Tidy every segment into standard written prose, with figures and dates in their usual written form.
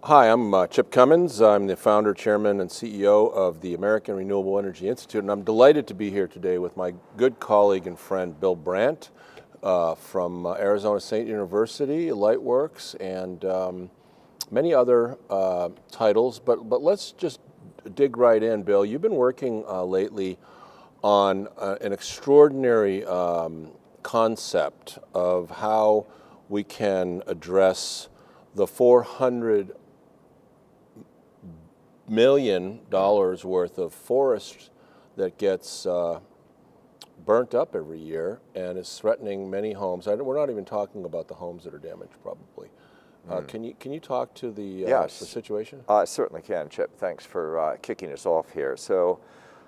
Hi, I'm Chip Comins. I'm the founder, chairman, and CEO of the American Renewable Energy Institute, and I'm delighted to be here today with my good colleague and friend, Bill Brandt, from Arizona State University, Lightworks, and many other titles. But let's just dig right in, Bill. You've been working lately on an extraordinary concept of how we can address the $400 million worth of forest that gets burnt up every year and is threatening many homes. We're not even talking about the homes that are damaged, probably. Can you talk to the situation? I certainly can, Chip. Thanks for kicking us off here. So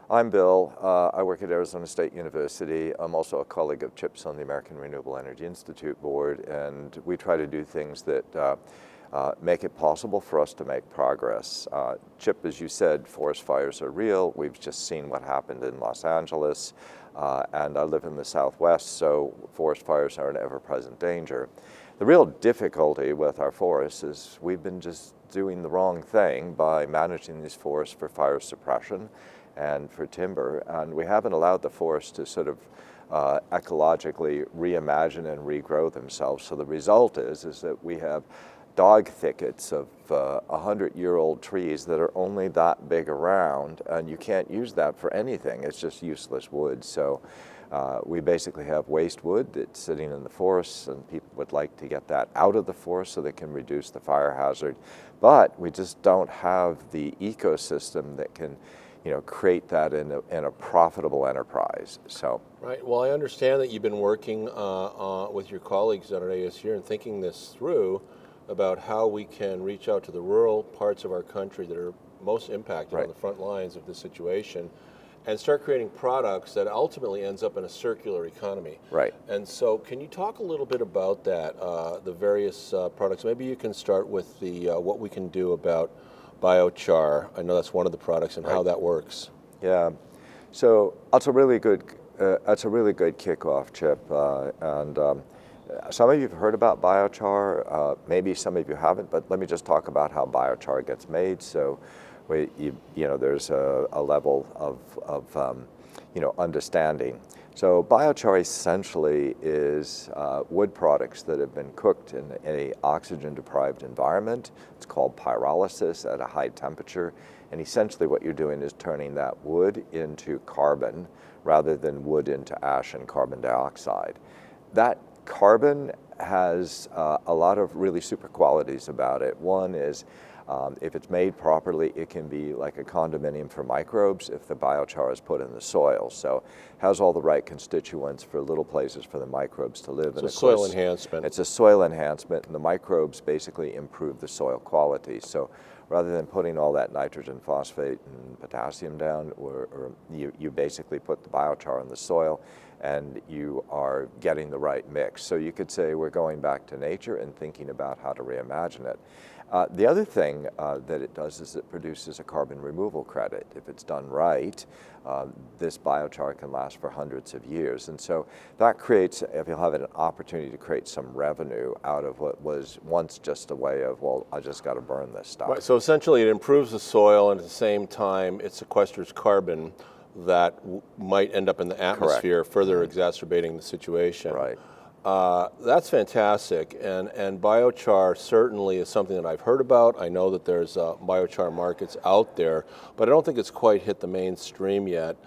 I'm Bill. I work at Arizona State University. I'm also a colleague of Chip's on the American Renewable Energy Institute board, and we try to do things that make it possible for us to make progress. Chip, as you said, forest fires are real. We've just seen what happened in Los Angeles, and I live in the Southwest, so forest fires are an ever-present danger. The real difficulty with our forests is we've been just doing the wrong thing by managing these forests for fire suppression and for timber, and we haven't allowed the forests to sort of ecologically reimagine and regrow themselves. So the result is that we have dog thickets of 100-year-old trees that are only that big around, and you can't use that for anything. It's just useless wood. So we basically have waste wood that's sitting in the forests, and people would like to get that out of the forest so they can reduce the fire hazard. But we just don't have the ecosystem that can, create that in a profitable enterprise. So. Right. Well, I understand that you've been working with your colleagues at ASU and thinking this through about how we can reach out to the rural parts of our country that are most impacted on the front lines of this situation and start creating products that ultimately ends up in a circular economy. Right. And so can you talk a little bit about that, the various products? Maybe you can start with the what we can do about biochar. I know that's one of the products and how that works. Yeah. So that's a really good kickoff, Chip. Some of you have heard about biochar, maybe some of you haven't, but let me just talk about how biochar gets made. So, there's a level of understanding. So biochar essentially is wood products that have been cooked in an oxygen-deprived environment. It's called pyrolysis at a high temperature, and essentially what you're doing is turning that wood into carbon rather than wood into ash and carbon dioxide. That carbon has a lot of really super qualities about it. One is if it's made properly, it can be like a condominium for microbes if the biochar is put in the soil. So it has all the right constituents for little places for the microbes to live. It's a soil enhancement. It's a soil enhancement, and the microbes basically improve the soil quality. So rather than putting all that nitrogen, phosphate, and potassium down, or you basically put the biochar in the soil, and you are getting the right mix. So you could say we're going back to nature and thinking about how to reimagine it. The other thing that it does is it produces a carbon removal credit. If it's done right, this biochar can last for hundreds of years. And so that creates, if you'll have an opportunity to create some revenue out of what was once just a way of, well, I just got to burn this stuff. Right, so essentially it improves the soil, and at the same time it sequesters carbon that might end up in the atmosphere, further exacerbating the situation. Right. That's fantastic, and biochar certainly is something that I've heard about. I know that there's biochar markets out there, but I don't think it's quite hit the mainstream yet.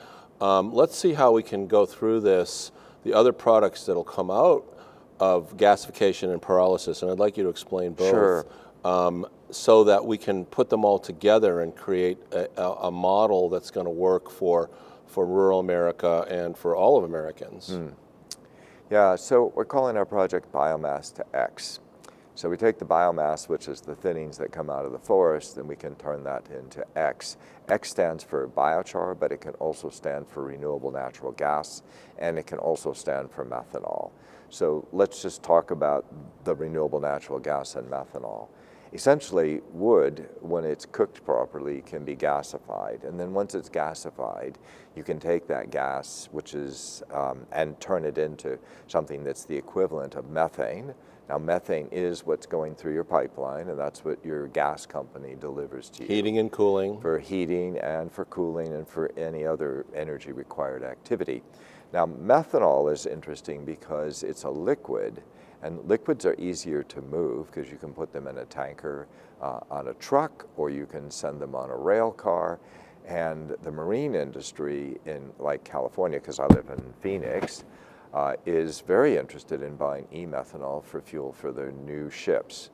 Let's see how we can go through this, the other products that'll come out of gasification and pyrolysis, and I'd like you to explain both. Sure. So that we can put them all together and create a model that's going to work for rural America and for all of Americans. Yeah, so we're calling our project Biomass to X. So we take the biomass, which is the thinnings that come out of the forest, and we can turn that into X. X stands for biochar, but it can also stand for renewable natural gas, and it can also stand for methanol. So let's just talk about the renewable natural gas and methanol. essentially wood, when it's cooked properly, can be gasified. And then once it's gasified, you can take that gas, which is, and turn it into something that's the equivalent of methane. Now, methane is what's going through your pipeline, and that's what your gas company delivers to you. Heating and cooling. For heating and for cooling and for any other energy required activity. Now, methanol is interesting because it's a liquid, and liquids are easier to move because you can put them in a tanker on a truck, or you can send them on a rail car. And the marine industry in like California, because I live in Phoenix, is very interested in buying e-methanol for fuel for their new ships.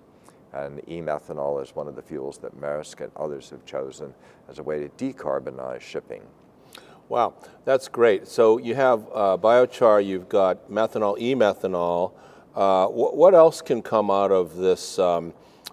And e-methanol is one of the fuels that Maersk and others have chosen as a way to decarbonize shipping. Wow, that's great. So you have biochar, you've got methanol, e-methanol. What else can come out of this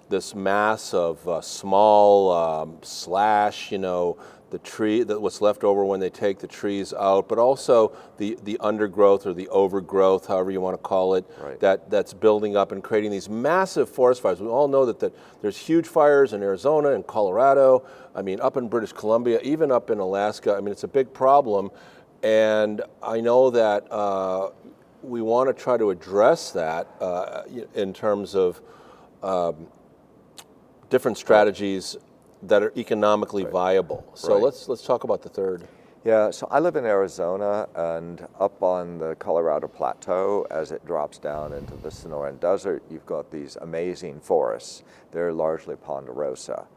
this mass of small slash, the tree, what's left over when they take the trees out, but also the undergrowth or the overgrowth, however you want to call it, right, that's building up and creating these massive forest fires. We all know that there's huge fires in Arizona and Colorado, up in British Columbia, even up in Alaska. It's a big problem, and I know that we want to try to address that in terms of different strategies that are economically viable. So let's talk about the third. Yeah, so I live in Arizona, and up on the Colorado Plateau, as it drops down into the Sonoran Desert, you've got these amazing forests. They're largely ponderosa.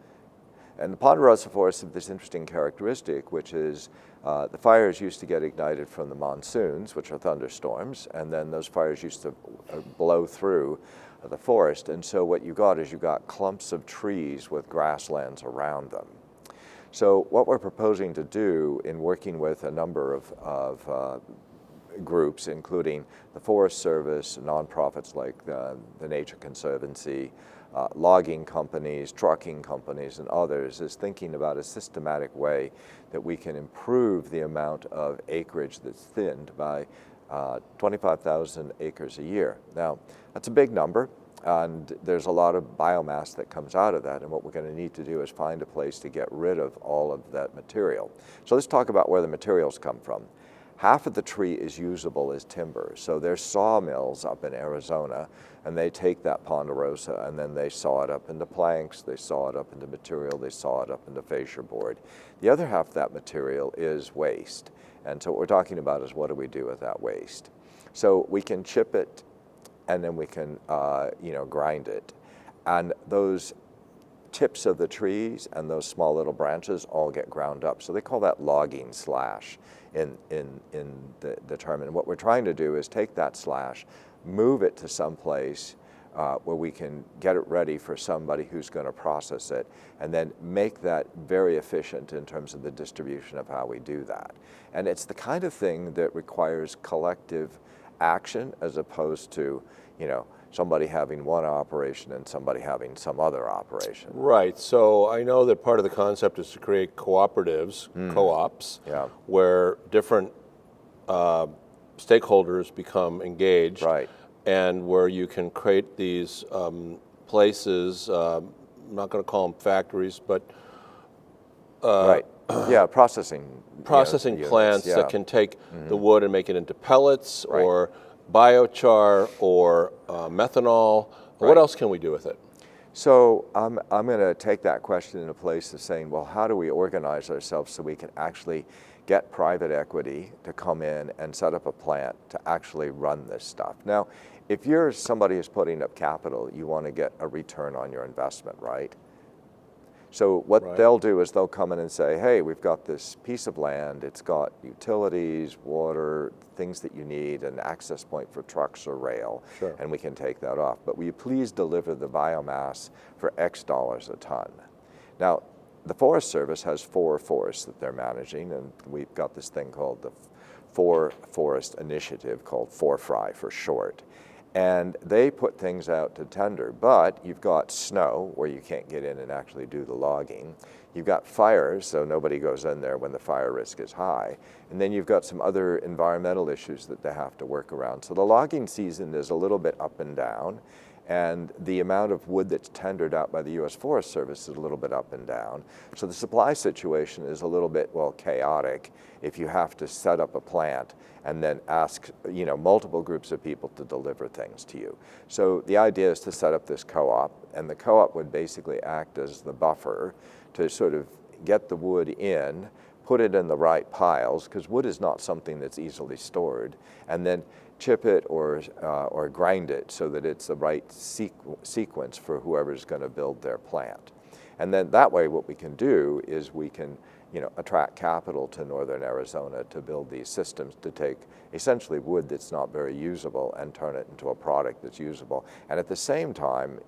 And the ponderosa forests have this interesting characteristic, which is the fires used to get ignited from the monsoons, which are thunderstorms, and then those fires used to blow through the forest. And so what you got is you got clumps of trees with grasslands around them. So what we're proposing to do in working with a number of groups, including the Forest Service, nonprofits like the Nature Conservancy, logging companies, trucking companies, and others, is thinking about a systematic way that we can improve the amount of acreage that's thinned by 25,000 acres a year. Now, that's a big number, and there's a lot of biomass that comes out of that, and what we're going to need to do is find a place to get rid of all of that material. So let's talk about where the materials come from. Half of the tree is usable as timber. So there's sawmills up in Arizona, and they take that ponderosa and then they saw it up into planks, they saw it up into material, they saw it up into fascia board. The other half of that material is waste. And so what we're talking about is, what do we do with that waste? So we can chip it, and then we can grind it. And those tips of the trees and those small little branches all get ground up. So they call that logging slash in the term. And what we're trying to do is take that slash, move it to some place where we can get it ready for somebody who's going to process it, and then make that very efficient in terms of the distribution of how we do that. And it's the kind of thing that requires collective action, as opposed to, somebody having one operation and somebody having some other operation. Right. So I know that part of the concept is to create cooperatives, co-ops, where different stakeholders become engaged, and where you can create these places. I'm not going to call them factories, but processing plants that can take the wood and make it into pellets, or biochar, or methanol. What else can we do with it? So I'm going to take that question in a place of saying, well, how do we organize ourselves so we can actually get private equity to come in and set up a plant to actually run this stuff? Now, if you're somebody who's putting up capital, you want to get a return on your investment, right? So what they'll do is they'll come in and say, hey, we've got this piece of land, it's got utilities, water, things that you need, an access point for trucks or rail, and we can take that off. But will you please deliver the biomass for X dollars a ton? Now, the Forest Service has 4 forests that they're managing, and we've got this thing called the 4 Forest Initiative, called 4FRI for short. And they put things out to tender, but you've got snow where you can't get in and actually do the logging. You've got fires, so nobody goes in there when the fire risk is high. And then you've got some other environmental issues that they have to work around. So the logging season is a little bit up and down. and the amount of wood that's tendered out by the U.S. Forest Service is a little bit up and down. So the supply situation is a little bit, well, chaotic if you have to set up a plant and then ask, multiple groups of people to deliver things to you. So the idea is to set up this co-op, and the co-op would basically act as the buffer to sort of get the wood in, put it in the right piles, because wood is not something that's easily stored, and then chip it or grind it so that it's the right sequence for whoever's going to build their plant. And then that way what we can do is we can attract capital to northern Arizona to build these systems to take essentially wood that's not very usable and turn it into a product that's usable. And at the same time,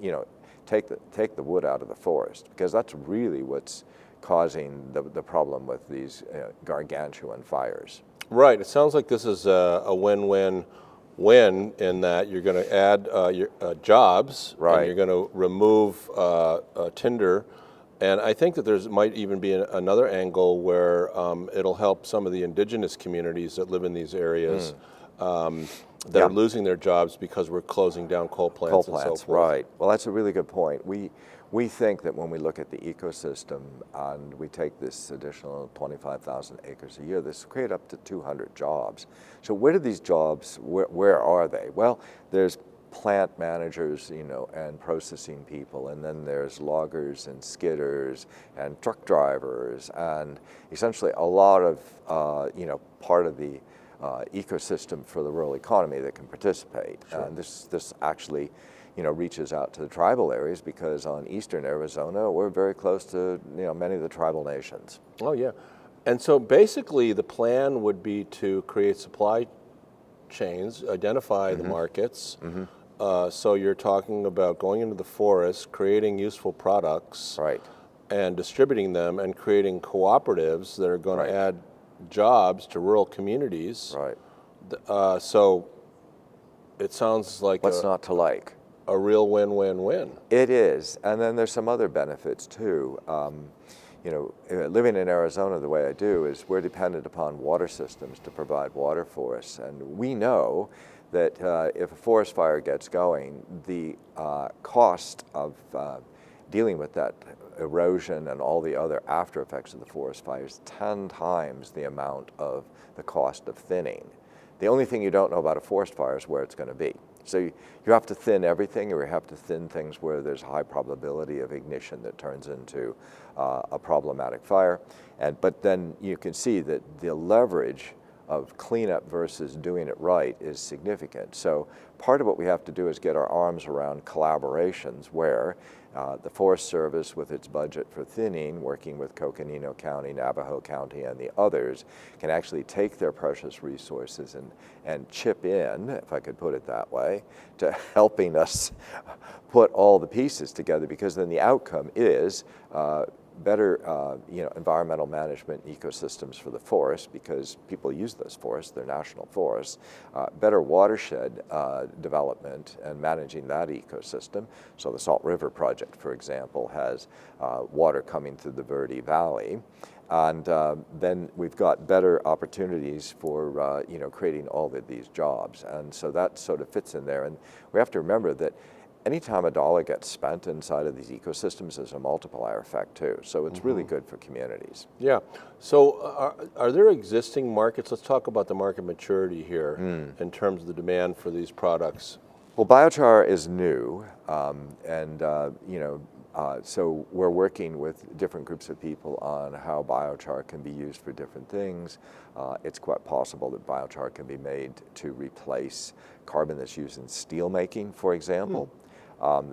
take the wood out of the forest, because that's really what's causing the problem with these gargantuan fires. Right. It sounds like this is a win-win-win in that you're going to add jobs, right, and you're going to remove tinder. And I think that might even be another angle where it'll help some of the indigenous communities that live in these areas that are losing their jobs because we're closing down coal plants and so forth. Right. Well, that's a really good point. We think that when we look at the ecosystem and we take this additional 25,000 acres a year, this will create up to 200 jobs. So where do these jobs, where are they? Well, there's plant managers, and processing people, and then there's loggers and skidders and truck drivers, and essentially a lot of, part of the ecosystem for the rural economy that can participate. Sure. And this actually, reaches out to the tribal areas, because on eastern Arizona, we're very close to, many of the tribal nations. Oh, yeah. And so basically the plan would be to create supply chains, identify the markets. So you're talking about going into the forest, creating useful products, Right. and distributing them, and creating cooperatives that are going to add jobs to rural communities. Right. So it sounds like What's not to like? A real win-win-win. It is, and then there's some other benefits too. Living in Arizona the way I do is we're dependent upon water systems to provide water for us, and we know that if a forest fire gets going, the cost of dealing with that erosion and all the other after effects of the forest fire is 10 times the amount of the cost of thinning. The only thing you don't know about a forest fire is where it's going to be. So you have to thin everything, or you have to thin things where there's a high probability of ignition that turns into a problematic fire. But then you can see that the leverage of cleanup versus doing it right is significant. So part of what we have to do is get our arms around collaborations where the Forest Service, with its budget for thinning, working with Coconino County, Navajo County, and the others, can actually take their precious resources and chip in, if I could put it that way, to helping us put all the pieces together, because then the outcome is better environmental management ecosystems for the forest, because people use those forests, they're national forests, better watershed development and managing that ecosystem. So the Salt River Project, for example, has water coming through the Verde Valley. And then we've got better opportunities for creating all of these jobs. And so that sort of fits in there. And we have to remember that anytime a dollar gets spent inside of these ecosystems, there's a multiplier effect too. So it's really good for communities. Yeah. So are there existing markets? Let's talk about the market maturity here in terms of the demand for these products. Well, biochar is new, so we're working with different groups of people on how biochar can be used for different things. It's quite possible that biochar can be made to replace carbon that's used in steel making, for example.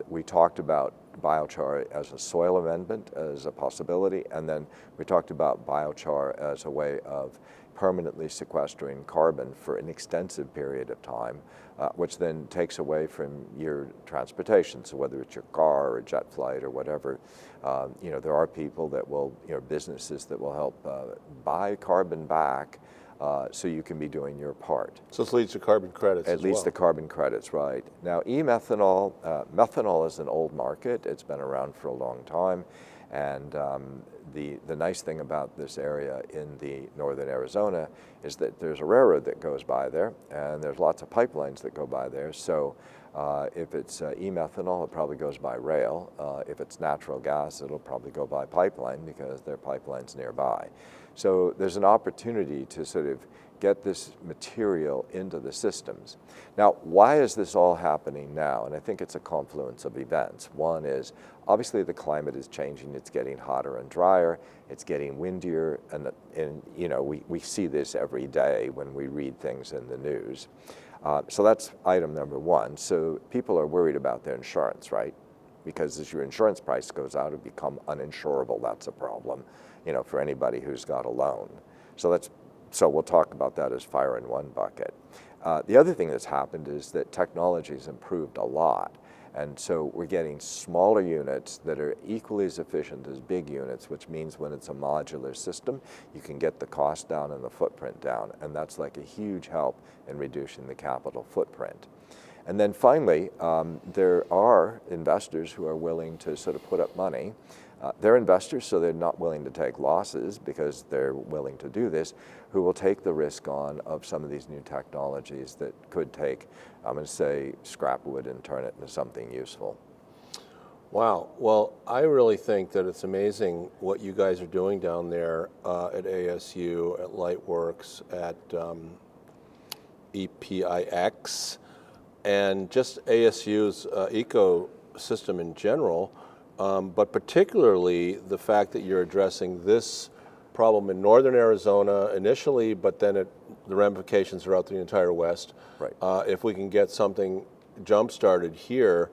We talked about biochar as a soil amendment as a possibility, and then we talked about biochar as a way of permanently sequestering carbon for an extensive period of time, which then takes away from your transportation. So whether it's your car or a jet flight or whatever, there are people that will, businesses that will help buy carbon back so you can be doing your part. So this leads to carbon credits as well. It leads to carbon credits, right. Now, e-methanol, methanol is an old market. It's been around for a long time. And the nice thing about this area in the northern Arizona is that there's a railroad that goes by there, and there's lots of pipelines that go by there. So If it's e-methanol, it probably goes by rail. If it's natural gas, it'll probably go by pipeline because there are pipelines nearby. So there's an opportunity to sort of get this material into the systems. Now, why is this all happening now? And I think it's a confluence of events. One is, obviously the climate is changing. It's getting hotter and drier. It's getting windier. And you know, we see this every day when we read things in the news. So that's item number one. So people are worried about their insurance, right? Because as your insurance price goes out, it become uninsurable. That's a problem, you know, for anybody who's got a loan. So we'll talk about that as fire in one bucket. The other thing that's happened is that technology's improved a lot. And so we're getting smaller units that are equally as efficient as big units, which means when it's a modular system, you can get the cost down and the footprint down. And that's like a huge help in reducing the capital footprint. And then finally, there are investors who are willing to sort of put up money. They're investors, so they're not willing to take losses because they're willing to do this, who will take the risk on of some of these new technologies that could take, I'm going to say, scrap wood and turn it into something useful. Wow. Well, I really think that it's amazing what you guys are doing down there at ASU, at Lightworks, at EPIX, and just ASU's ecosystem in general. But particularly the fact that you're addressing this problem in northern Arizona initially, but then the ramifications throughout the entire West. Right. If we can get something jump-started here.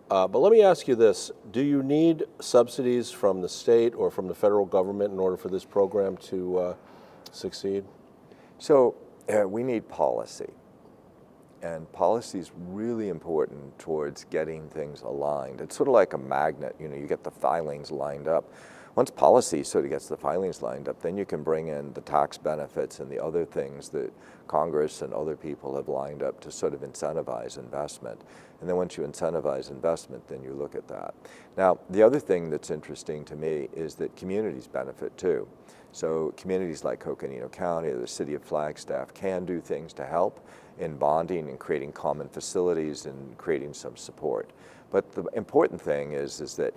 But let me ask you this. Do you need subsidies from the state or from the federal government in order for this program to succeed? So we need policy. And policy is really important towards getting things aligned. It's sort of like a magnet, you know, you get the filings lined up. Once policy sort of gets the filings lined up, then you can bring in the tax benefits and the other things that Congress and other people have lined up to sort of incentivize investment. And then once you incentivize investment, then you look at that. Now, the other thing that's interesting to me is that communities benefit too. So communities like Coconino County or the city of Flagstaff can do things to help in bonding and creating common facilities and creating some support. But the important thing is that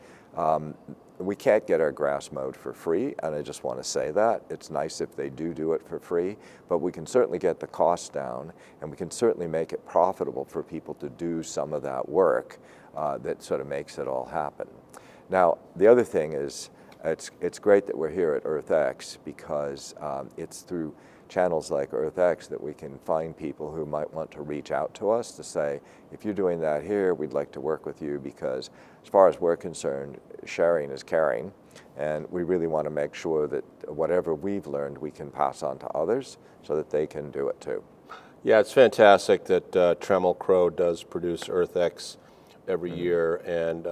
we can't get our grass mowed for free, and I just want to say that. It's nice if they do it for free, but we can certainly get the costs down, and we can certainly make it profitable for people to do some of that work that sort of makes it all happen. Now, the other thing is, it's great that we're here at EarthX because it's through channels like EarthX that we can find people who might want to reach out to us to say, if you're doing that here, we'd like to work with you because as far as we're concerned, sharing is caring. And we really want to make sure that whatever we've learned, we can pass on to others so that they can do it too. Yeah, it's fantastic that Trammell Crow does produce EarthX every year and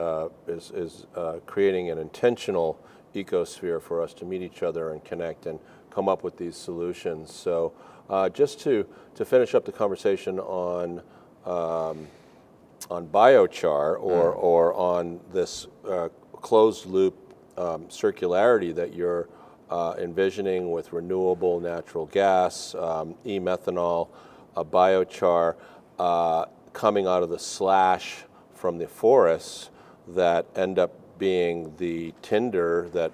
is creating an intentional ecosphere for us to meet each other and connect and come up with these solutions. So just to finish up the conversation on biochar or on this closed loop circularity that you're envisioning with renewable natural gas, e-methanol, biochar coming out of the slash from the forests that end up being the tinder that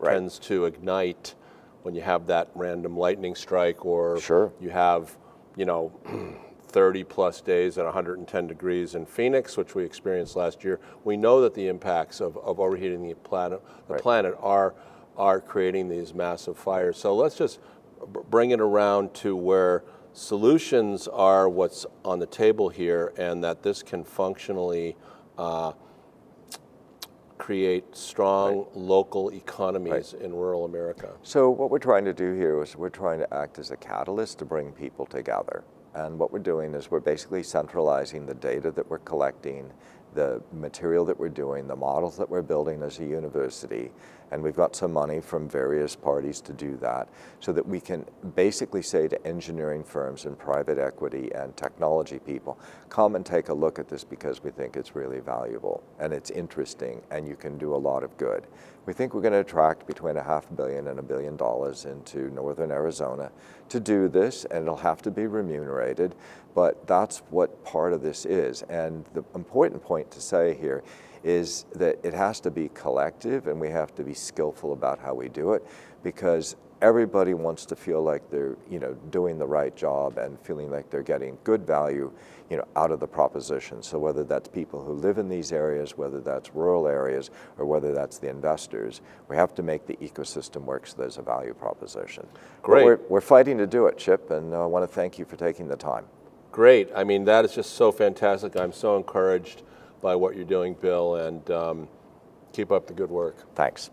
tends to ignite when you have that random lightning strike or you have, you know, 30 plus days at 110 degrees in Phoenix, which we experienced last year. We know that the impacts of overheating the planet are creating these massive fires. So let's just bring it around to where solutions are what's on the table here, and that this can functionally create strong local economies in rural America. So what we're trying to do here is we're trying to act as a catalyst to bring people together. And what we're doing is we're basically centralizing the data that we're collecting the material that we're doing, the models that we're building as a university, and we've got some money from various parties to do that, so that we can basically say to engineering firms and private equity and technology people, come and take a look at this because we think it's really valuable and it's interesting and you can do a lot of good. We think we're going to attract between $500 million and $1 billion into northern Arizona to do this, and it'll have to be remunerated, but that's what part of this is. And the important point to say here is that it has to be collective and we have to be skillful about how we do it, because everybody wants to feel like they're doing the right job and feeling like they're getting good value out of the proposition. So whether that's people who live in these areas, whether that's rural areas, or whether that's the investors, we have to make the ecosystem work so there's a value proposition. Great. But we're fighting to do it, Chip, and I want to thank you for taking the time. Great. I mean, that is just so fantastic. I'm so encouraged by what you're doing, Bill, and keep up the good work. Thanks.